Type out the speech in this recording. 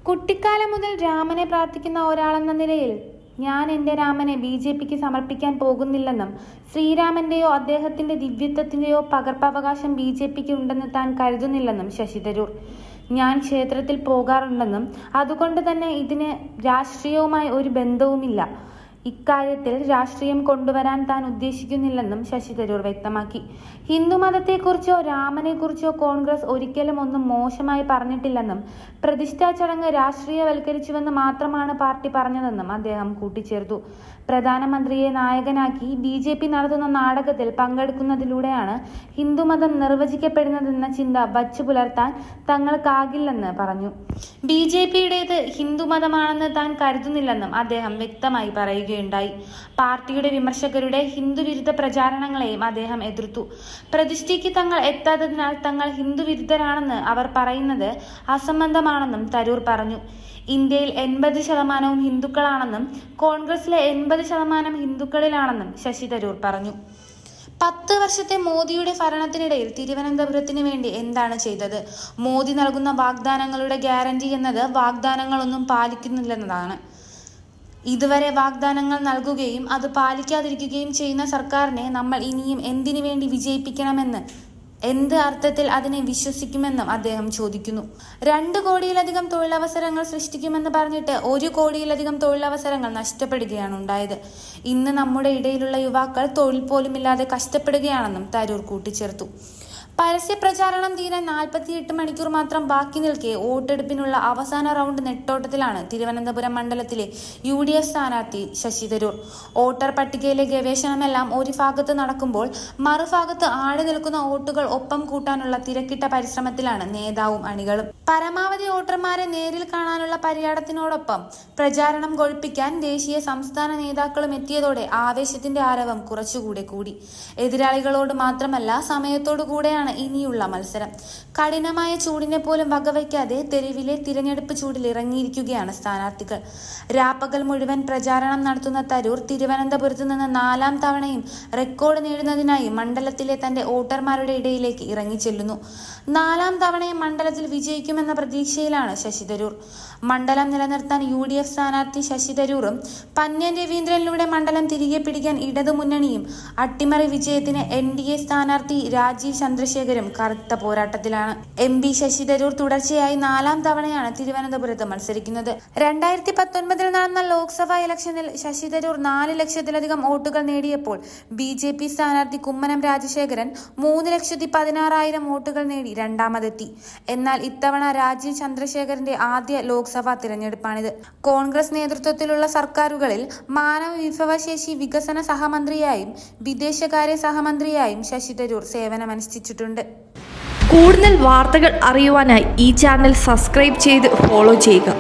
കുട്ടിക്കാലം മുതൽ രാമനെ പ്രാർത്ഥിക്കുന്ന ഒരാളെന്ന നിലയിൽ ഞാൻ എൻ്റെ രാമനെ BJPക്ക് സമർപ്പിക്കാൻ പോകുന്നില്ലെന്നും ശ്രീരാമന്റെയോ അദ്ദേഹത്തിന്റെ ദിവ്യത്വത്തിന്റെയോ പകർപ്പവകാശം BJPക്ക് ഉണ്ടെന്ന് താൻ കരുതുന്നില്ലെന്നും ശശി തരൂർ. ഞാൻ ക്ഷേത്രത്തിൽ പോകാറുണ്ടെന്നും അതുകൊണ്ട് തന്നെ ഇതിന് രാഷ്ട്രീയവുമായി ഒരു ബന്ധവുമില്ല. ഇക്കാര്യത്തിൽ രാഷ്ട്രീയം കൊണ്ടുവരാൻ താൻ ഉദ്ദേശിക്കുന്നില്ലെന്നും ശശി തരൂർ വ്യക്തമാക്കി. ഹിന്ദുമതത്തെക്കുറിച്ചോ രാമനെക്കുറിച്ചോ കോൺഗ്രസ് ഒരിക്കലും ഒന്നും മോശമായി പറഞ്ഞിട്ടില്ലെന്നും പ്രതിഷ്ഠാ ചടങ്ങ് രാഷ്ട്രീയവൽക്കരിച്ചുവെന്ന് മാത്രമാണ് പാർട്ടി പറഞ്ഞതെന്നും അദ്ദേഹം കൂട്ടിച്ചേർത്തു. പ്രധാനമന്ത്രിയെ നായകനാക്കി BJP നടത്തുന്ന നാടകത്തിൽ പങ്കെടുക്കുന്നതിലൂടെയാണ് ഹിന്ദുമതം നിർവചിക്കപ്പെടുന്നതെന്ന ചിന്ത വച്ചു പുലർത്താൻ തങ്ങൾക്കാകില്ലെന്ന് പറഞ്ഞു. BJPയുടേത് ഹിന്ദുമതമാണെന്ന് താൻ കരുതുന്നില്ലെന്നും അദ്ദേഹം വ്യക്തമായി പറയുകയുണ്ടായി. പാർട്ടിയുടെ വിമർശകരുടെ ഹിന്ദുവിരുദ്ധ പ്രചാരണങ്ങളെയും അദ്ദേഹം എതിർത്തു. പ്രതിഷ്ഠയ്ക്ക് തങ്ങൾ എത്താത്തതിനാൽ തങ്ങൾ ഹിന്ദുവിരുദ്ധരാണെന്ന് അവർ പറയുന്നത് അസംബന്ധമാണെന്നും തരൂർ പറഞ്ഞു. ഇന്ത്യയിൽ 80% ഹിന്ദുക്കളാണെന്നും കോൺഗ്രസിലെ 80% ഹിന്ദുക്കളിലാണെന്നും ശശി തരൂർ പറഞ്ഞു. 10 വർഷത്തെ മോദിയുടെ ഭരണത്തിനിടയിൽ തിരുവനന്തപുരത്തിന് വേണ്ടി എന്താണ് ചെയ്തത്? മോദി നൽകുന്ന വാഗ്ദാനങ്ങളുടെ ഗ്യാരണ്ടി എന്നത് വാഗ്ദാനങ്ങളൊന്നും പാലിക്കുന്നില്ലെന്നതാണ്. ഇതുവരെ വാഗ്ദാനങ്ങൾ നൽകുകയും അത് പാലിക്കാതിരിക്കുകയും ചെയ്യുന്ന സർക്കാരിനെ നമ്മൾ ഇനിയും എന്തിനു വേണ്ടി വിജയിപ്പിക്കണമെന്ന് എന്ത് അർത്ഥത്തിൽ അതിനെ വിശ്വസിക്കുമെന്നും അദ്ദേഹം ചോദിക്കുന്നു. 2 കോടിയിലധികം തൊഴിലവസരങ്ങൾ സൃഷ്ടിക്കുമെന്ന് പറഞ്ഞിട്ട് 1 കോടിയിലധികം തൊഴിലവസരങ്ങൾ നഷ്ടപ്പെടുകയാണ് ഉണ്ടായത്. ഇന്ന് നമ്മുടെ ഇടയിലുള്ള യുവാക്കൾ തൊഴിൽ പോലുമില്ലാതെ കഷ്ടപ്പെടുകയാണെന്നും തരൂർ കൂട്ടിച്ചേർത്തു. പരസ്യപ്രചാരണം തീരാൻ 48 മണിക്കൂർ മാത്രം ബാക്കി നിൽക്കെ വോട്ടെടുപ്പിനുള്ള അവസാന റൗണ്ട് നെട്ടോട്ടത്തിലാണ് തിരുവനന്തപുരം മണ്ഡലത്തിലെ UDF സ്ഥാനാർത്ഥി ശശി തരൂർ. വോട്ടർ പട്ടികയിലെ ഗവേഷണമെല്ലാം ഒരു ഭാഗത്ത് നടക്കുമ്പോൾ മറുഭാഗത്ത് ആടി നിൽക്കുന്ന വോട്ടുകൾ ഒപ്പം കൂട്ടാനുള്ള തിരക്കിട്ട പരിശ്രമത്തിലാണ് നേതാവും അണികളും. പരമാവധി വോട്ടർമാരെ നേരിൽ കാണാനുള്ള പര്യടനത്തിനോടൊപ്പം പ്രചാരണം കൊഴുപ്പിക്കാൻ ദേശീയ സംസ്ഥാന നേതാക്കളും എത്തിയതോടെ ആവേശത്തിന്റെ ആരവം കുറച്ചുകൂടെ കൂടി. എതിരാളികളോട് മാത്രമല്ല സമയത്തോടു കൂടെയാണ് ഇനിയുള്ള മത്സരം. കഠിനമായ ചൂടിനെ പോലും വകവയ്ക്കാതെ തെരുവിലെ തിരഞ്ഞെടുപ്പ് ചൂടിൽ ഇറങ്ങിയിരിക്കുകയാണ് സ്ഥാനാർത്ഥികൾ. രാപ്പകൽ മുഴുവൻ പ്രചാരണം നടത്തുന്ന തരൂർ തിരുവനന്തപുരത്ത് നിന്ന് 4ാം തവണയും റെക്കോർഡ് നേടുന്നതിനായി മണ്ഡലത്തിലെ തന്റെ വോട്ടർമാരുടെ ഇടയിലേക്ക് ഇറങ്ങിച്ചെല്ലുന്നു. 4ാം തവണയും മണ്ഡലത്തിൽ വിജയിക്കുമെന്ന പ്രതീക്ഷയിലാണ് ശശി തരൂർ. മണ്ഡലം നിലനിർത്താൻ UDF സ്ഥാനാർത്ഥി ശശി തരൂറും പന്ന്യൻ രവീന്ദ്രനിലൂടെ മണ്ഡലം തിരികെ പിടിക്കാൻ ഇടതുമുന്നണിയും അട്ടിമറി വിജയത്തിന് NDA സ്ഥാനാർത്ഥി രാജീവ് ചന്ദ്രശേഖരും കറുത്ത പോരാട്ടത്തിലാണ്. MP ശശി തരൂർ തുടർച്ചയായി 4ാം തവണയാണ് തിരുവനന്തപുരത്ത് മത്സരിക്കുന്നത്. 2019 നടന്ന ലോക്സഭാ ഇലക്ഷനിൽ ശശി തരൂർ 4 ലക്ഷത്തിലധികം വോട്ടുകൾ നേടിയപ്പോൾ BJP സ്ഥാനാർത്ഥി കുമ്മനം രാജശേഖരൻ 3,16,000 വോട്ടുകൾ നേടി രണ്ടാമതെത്തി. എന്നാൽ ഇത്തവണ രാജീവ് ചന്ദ്രശേഖരന്റെ ആദ്യ ലോക്സഭാ തിരഞ്ഞെടുപ്പാണിത്. കോൺഗ്രസ് നേതൃത്വത്തിലുള്ള സർക്കാരുകളിൽ മാനവ വിഭവശേഷി വികസന സഹമന്ത്രിയായും വിദേശകാര്യ സഹമന്ത്രിയായും ശശി തരൂർ സേവനമനുഷ്ഠിച്ചിട്ടുണ്ട്. കൂടുതൽ വാർത്തകൾ അറിയുവാനായി ഈ ചാനൽ സബ്സ്ക്രൈബ് ചെയ്ത് ഫോളോ ചെയ്യുക.